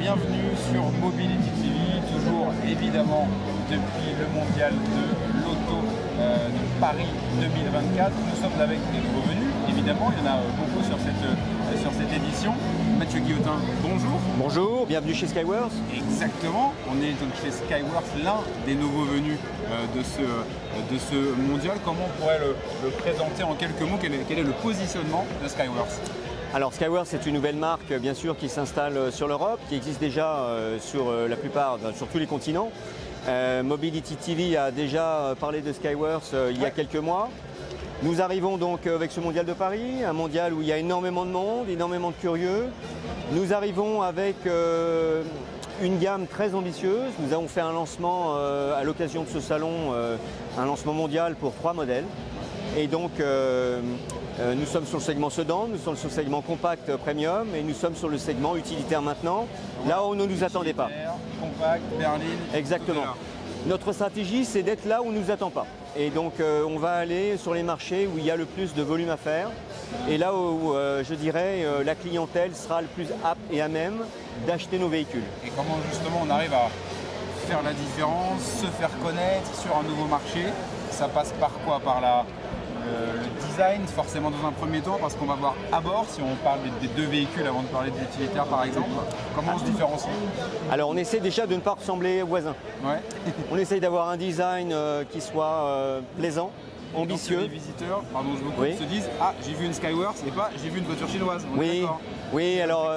bienvenue sur Mobility TV, toujours évidemment depuis le mondial de l'auto de Paris 2024. Nous sommes avec des nouveaux venus, évidemment, il y en a beaucoup sur cette édition. Mathieu Guillotin, bonjour. Bonjour, bienvenue chez Skyworth. Exactement, on est donc chez Skyworth, l'un des nouveaux venus de ce mondial. Comment on pourrait le présenter en quelques mots? Quel est le positionnement de Skyworth? Alors Skyworth, c'est une nouvelle marque bien sûr qui s'installe sur l'Europe, qui existe déjà sur tous les continents. Mobility TV a déjà parlé de Skyworth il y a quelques mois. Nous arrivons donc avec ce mondial de Paris, un mondial où il y a énormément de monde, énormément de curieux. Nous arrivons avec une gamme très ambitieuse. Nous avons fait un lancement à l'occasion de ce salon, un lancement mondial pour 3 modèles. Et donc nous sommes sur le segment sedan, nous sommes sur le segment compact premium et nous sommes sur le segment utilitaire maintenant, là où on ne nous attendait pas. Compact, berline. Exactement. Notre stratégie, c'est d'être là où on ne nous attend pas. Et donc on va aller sur les marchés où il y a le plus de volume à faire et là où je dirais la clientèle sera le plus apte et à même d'acheter nos véhicules. Et comment justement on arrive à faire la différence, se faire connaître sur un nouveau marché? Ça passe par quoi? Par le design, forcément dans un premier temps, parce qu'on va voir à bord, si on parle des deux véhicules avant de parler de l'utilitaire par exemple, comment on se différencie? Alors on essaie déjà de ne pas ressembler aux voisins. Ouais. On essaye d'avoir un design qui soit plaisant, ambitieux. Donc, les visiteurs, pardon je me coupe, se disent « Ah, j'ai vu une Skyworth et pas j'ai vu une voiture chinoise ». Oui, alors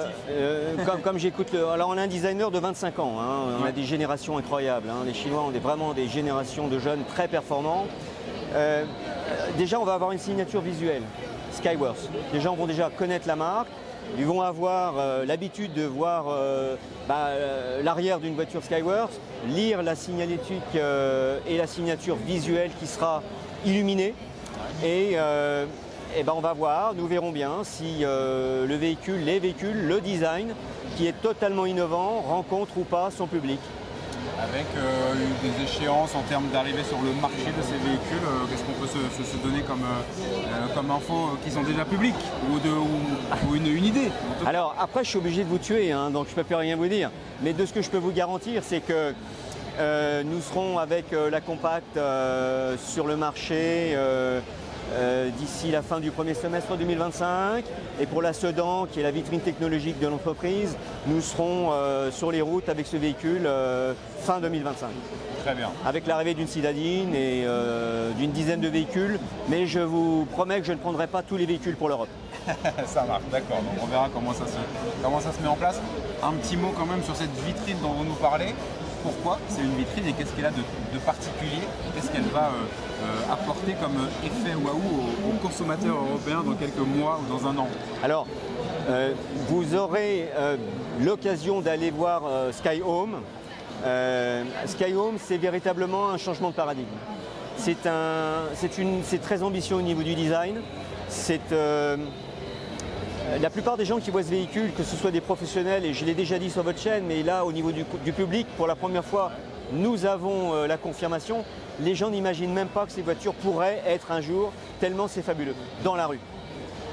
comme j'écoute, alors on a un designer de 25 ans, hein, on a des générations incroyables, hein. Les Chinois ont vraiment des générations de jeunes très performants. Déjà on va avoir une signature visuelle, Skyworth. Les gens vont déjà connaître la marque, ils vont avoir l'habitude de voir l'arrière d'une voiture Skyworth, lire la signalétique et la signature visuelle qui sera illuminée. Et on va voir, nous verrons bien si les véhicules, le design qui est totalement innovant rencontre ou pas son public. Avec des échéances en termes d'arrivée sur le marché de ces véhicules, qu'est-ce qu'on peut se donner comme infos qui sont déjà publiques ou une idée? Alors après je suis obligé de vous tuer, hein, donc je ne peux plus rien vous dire. Mais de ce que je peux vous garantir, c'est que nous serons avec la compacte sur le marché d'ici la fin du premier semestre 2025. Et pour la sedan, qui est la vitrine technologique de l'entreprise, nous serons sur les routes avec ce véhicule fin 2025. Très bien. Avec l'arrivée d'une citadine et d'une dizaine de véhicules, mais je vous promets que je ne prendrai pas tous les véhicules pour l'Europe. Ça marche, d'accord. Donc on verra comment ça se met en place. Un petit mot quand même sur cette vitrine dont vous nous parlez. Pourquoi c'est une vitrine et qu'est-ce qu'elle a de particulier? Qu'est-ce qu'elle va apporter comme effet waouh aux consommateurs européens dans quelques mois ou dans un an? Alors, vous aurez l'occasion d'aller voir Sky Home. Sky Home, c'est véritablement un changement de paradigme. C'est très ambitieux au niveau du design. La plupart des gens qui voient ce véhicule, que ce soit des professionnels, et je l'ai déjà dit sur votre chaîne, mais là au niveau du public, pour la première fois, nous avons la confirmation. Les gens n'imaginent même pas que ces voitures pourraient être un jour, tellement c'est fabuleux, dans la rue.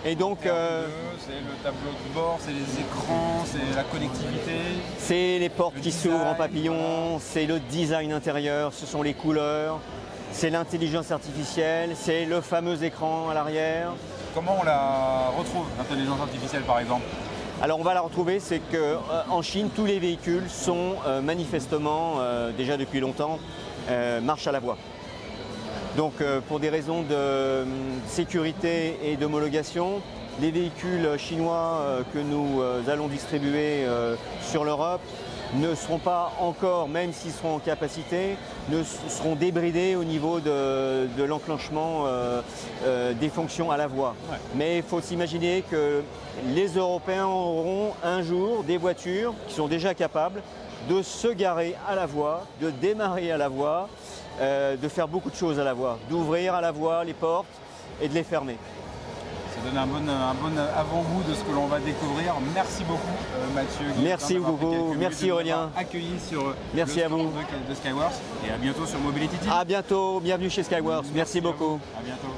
Et donc, c'est le tableau de bord, c'est les écrans, c'est la connectivité. C'est les portes qui s'ouvrent en papillon, c'est le design intérieur, ce sont les couleurs, c'est l'intelligence artificielle, c'est le fameux écran à l'arrière. Comment on la retrouve, l'intelligence artificielle par exemple? Alors on va la retrouver, c'est qu'en Chine, tous les véhicules sont manifestement, déjà depuis longtemps, marche à la voie. Donc pour des raisons de sécurité et d'homologation, les véhicules chinois que nous allons distribuer sur l'Europe ne seront pas encore, même s'ils seront en capacité, seront débridés au niveau de l'enclenchement des fonctions à la voie. Ouais. Mais il faut s'imaginer que les Européens auront un jour des voitures qui sont déjà capables de se garer à la voie, de démarrer à la voie, de faire beaucoup de choses à la voie, d'ouvrir à la voie les portes et de les fermer. Ça donne un bon avant-goût de ce que l'on va découvrir. Merci beaucoup Mathieu. Merci beaucoup, merci Aurélien. Accueilli sur merci le à vous de Skyworth et à bientôt sur Mobility TV. À bientôt, bienvenue chez Skyworth. Merci beaucoup. À bientôt.